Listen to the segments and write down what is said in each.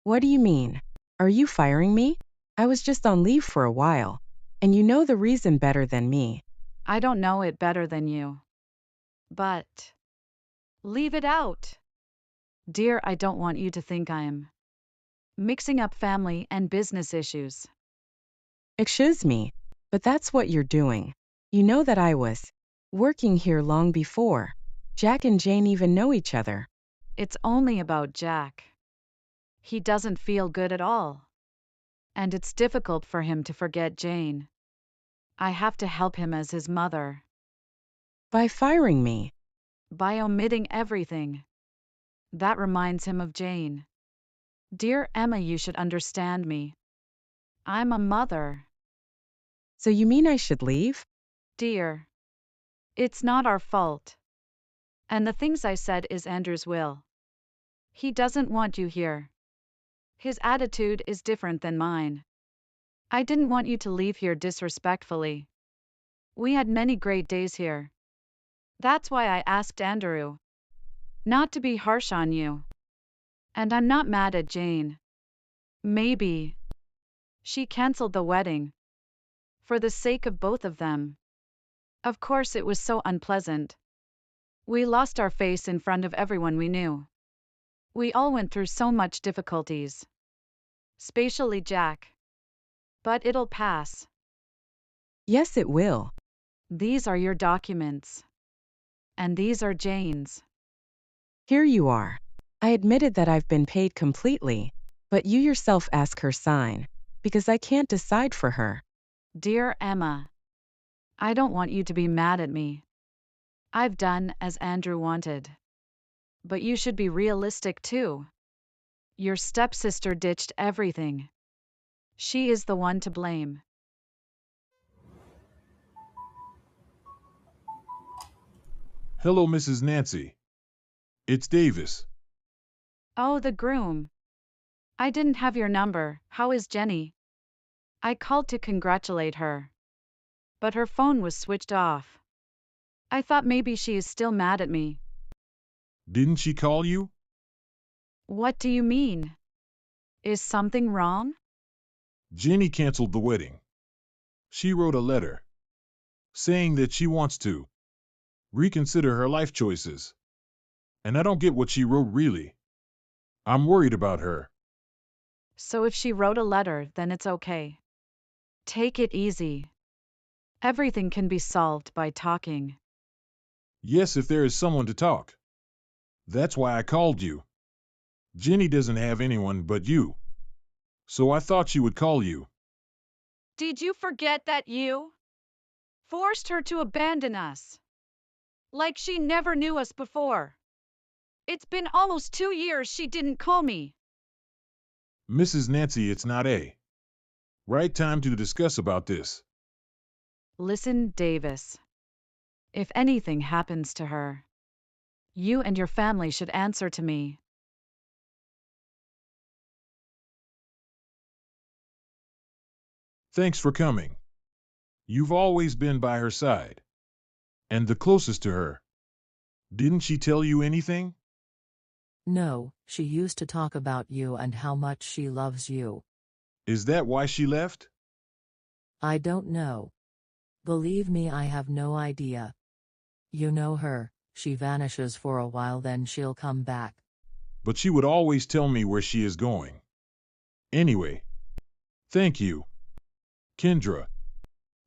What do you mean? Are you firing me? I was just on leave for a while, and you know the reason better than me. I don't know it better than you. But leave it out. Dear, I don't want you to think I'm mixing up family and business issues. Excuse me, but that's what you're doing. You know that I was working here long before Jack and Jane even know each other. It's only about Jack. He doesn't feel good at all. And it's difficult for him to forget Jane. I have to help him as his mother By firing me, by omitting everything that reminds him of Jane. Dear Emma, you should understand me. I'm a mother. so you mean I should leave? Dear, it's not our fault. And the things I said is Andrew's will. He doesn't want you here. His attitude is different than mine. I didn't want you to leave here disrespectfully. We had many great days here. That's why I asked Andrew not to be harsh on you. And I'm not mad at Jane. Maybe she canceled the wedding for the sake of both of them. Of course, it was so unpleasant. We lost our face in front of everyone we knew. We all went through so much difficulties. Spatially, Jack. But it'll pass. Yes, it will. These are your documents. And these are Jane's. Here you are. I admitted that I've been paid completely, but you yourself ask her sign, because I can't decide for her. Dear Emma, I don't want you to be mad at me. I've done as Andrew wanted. But you should be realistic too. Your stepsister ditched everything. She is the one to blame. Hello, Mrs. Nancy. It's Davis. Oh, the groom. I didn't have your number. How is Jenny? I called to congratulate her. But her phone was switched off. I thought maybe she is still mad at me. Didn't she call you? What do you mean? Is something wrong? Jenny canceled the wedding. She wrote a letter saying that she wants to reconsider her life choices. And I don't get what she wrote really. I'm worried about her. So if she wrote a letter, then it's okay. Take it easy. Everything can be solved by talking. Yes, if there is someone to talk. That's why I called you. Jenny doesn't have anyone but you. So I thought she would call you. Did you forget that you forced her to abandon us? Like she never knew us before. It's been almost 2 years she didn't call me. Mrs. Nancy, it's not a right time to discuss about this. Listen, Davis. If anything happens to her, you and your family should answer to me. Thanks for coming. You've always been by her side. And the closest to her. Didn't she tell you anything? No, she used to talk about you and how much she loves you. Is that why she left? I don't know. Believe me, I have no idea. You know her, she vanishes for a while, then she'll come back. But she would always tell me where she is going. Anyway, thank you. Kendra,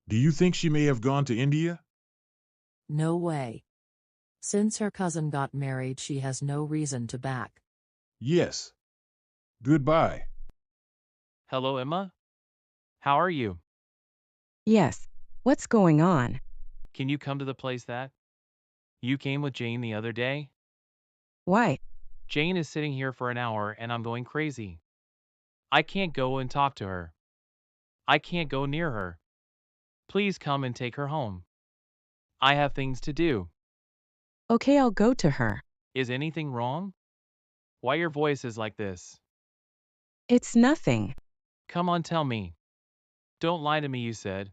do you think she may have gone to India? No way. Since her cousin got married, she has no reason to back. Yes. Goodbye. Hello, Emma? How are you? Yes. What's going on? Can you come to the place that you came with Jane the other day? Why? Jane is sitting here for an hour and I'm going crazy. I can't go and talk to her. I can't go near her. Please come and take her home. I have things to do. Okay, I'll go to her. Is anything wrong? Why your voice is like this? It's nothing. Come on, tell me. Don't lie to me, you said.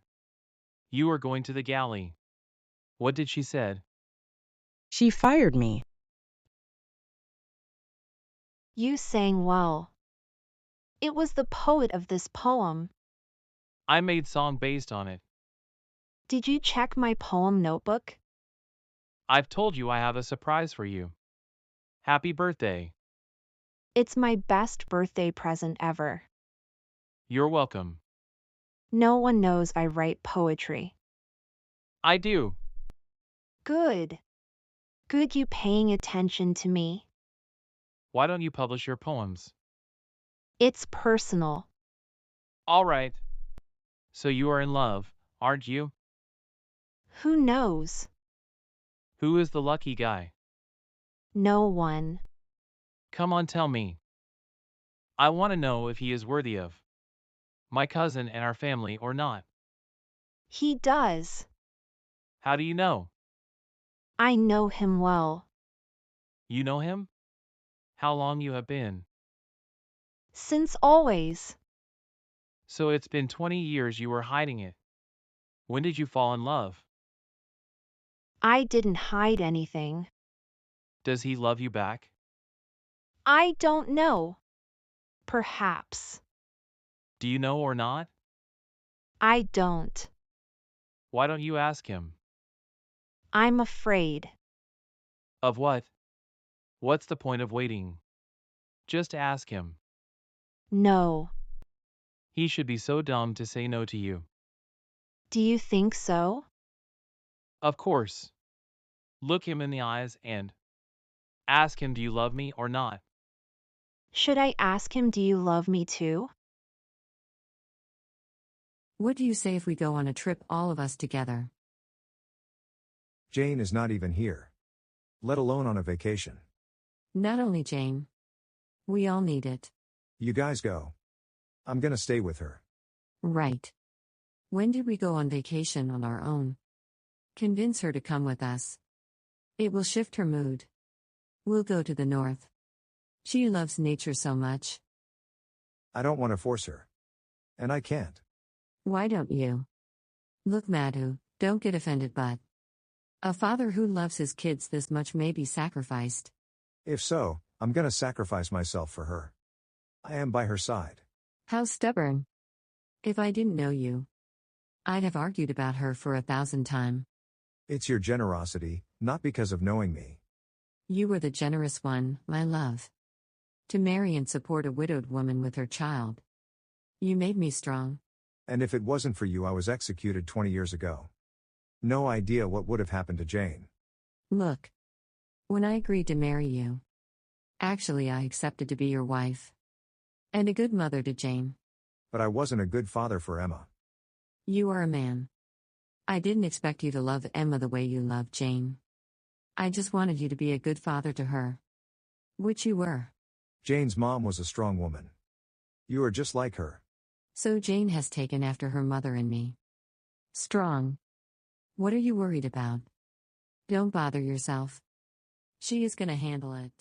You are going to the galley. What did she said? She fired me. You sang well. It was the poet of this poem. I made song based on it. Did you check my poem notebook? I've told you I have a surprise for you. Happy birthday. It's my best birthday present ever. You're welcome. No one knows I write poetry. I do. Good. Good you paying attention to me. Why don't you publish your poems? It's personal. All right. So you are in love, aren't you? Who knows? Who is the lucky guy? No one. Come on, tell me. I want to know if he is worthy of my cousin and our family or not. He does. How do you know? I know him well. You know him? How long you have been? Since always. So it's been 20 years you were hiding it. When did you fall in love? I didn't hide anything. Does he love you back? I don't know. Perhaps. Do you know or not? I don't. Why don't you ask him? I'm afraid. Of what? What's the point of waiting? Just ask him. No. He should be so dumb to say no to you. Do you think so? Of course. Look him in the eyes and ask him, do you love me or not? Should I ask him, do you love me too? What do you say if we go on a trip, all of us together? Jane is not even here. Let alone on a vacation. Not only Jane. We all need it. You guys go. I'm gonna stay with her. Right. When did we go on vacation on our own? Convince her to come with us. It will shift her mood. We'll go to the north. She loves nature so much. I don't want to force her. And I can't. Why don't you? Look, Madhu, don't get offended, but a father who loves his kids this much may be sacrificed. If so, I'm gonna sacrifice myself for her. I am by her side. How stubborn. If I didn't know you, I'd have argued about her for 1,000 times. It's your generosity, not because of knowing me. You were the generous one, my love. To marry and support a widowed woman with her child. You made me strong. And if it wasn't for you, I was executed 20 years ago. No idea what would have happened to Jane. Look. When I agreed to marry you, actually, I accepted to be your wife. And a good mother to Jane. But I wasn't a good father for Emma. You are a man. I didn't expect you to love Emma the way you love Jane. I just wanted you to be a good father to her. Which you were. Jane's mom was a strong woman. You are just like her. So Jane has taken after her mother and me. Strong. What are you worried about? Don't bother yourself. She is gonna handle it.